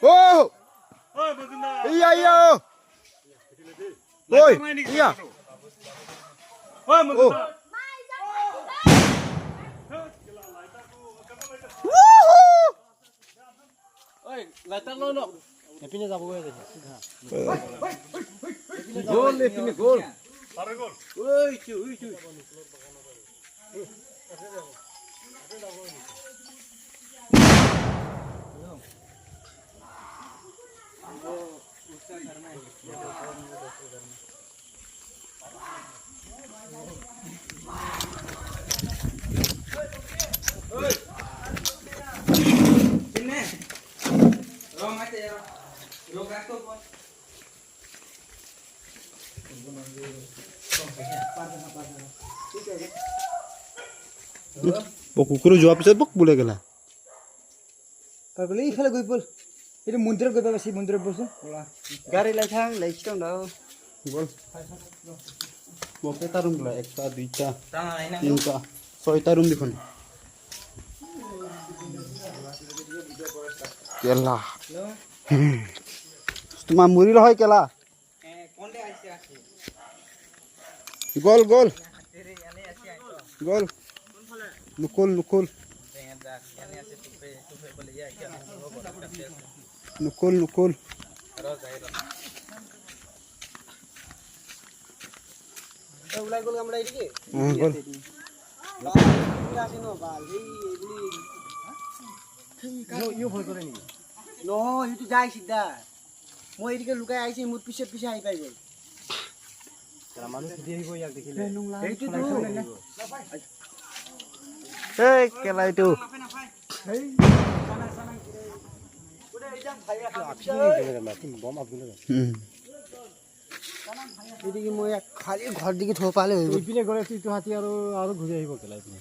Oh! Iya iya. Oi, iya. Oh. Oi, lighter lo no. Epine যাব গৈ আছে। Gol, epine gol. Are gol. Oi, chu. কুকুৰ যোৱাৰ পিছত বক বোলে গেলা পাগল এইফালে গৈ বল এইটো মন্দিৰত গৈ পাবি মন্দিৰত বলচোন গাড়ী লাই থাং লাইছিটাও না বল বকেটা ৰুম গলা একটা দুইটা তিনটা ছয়টা ৰুম দেখোন কেলা তোমাৰ মুৰিল হয় কেলা কোনতে আইছে আছে গল গল গল নুকুল নুকুল নুকুল নুকুল ওলাই গল আমরা এইদিকে গল আসে ন বাল এই এগুলি ইউ ভয় করে নি নো ইউ যাই সিধা মই এইদিকে লুকাই আইছি মুত পিছে পিছে আই পাই গল তারা মানুষ দিয়ে আহিব ইয়াক দেখিলে এইটো এই কেলা এইটো এদিকে মই খালি ঘর দিকে থো পালে ইপিনে গলে তুই তো হাতি আৰু ঘূৰি আহিব কেলা ইপিনে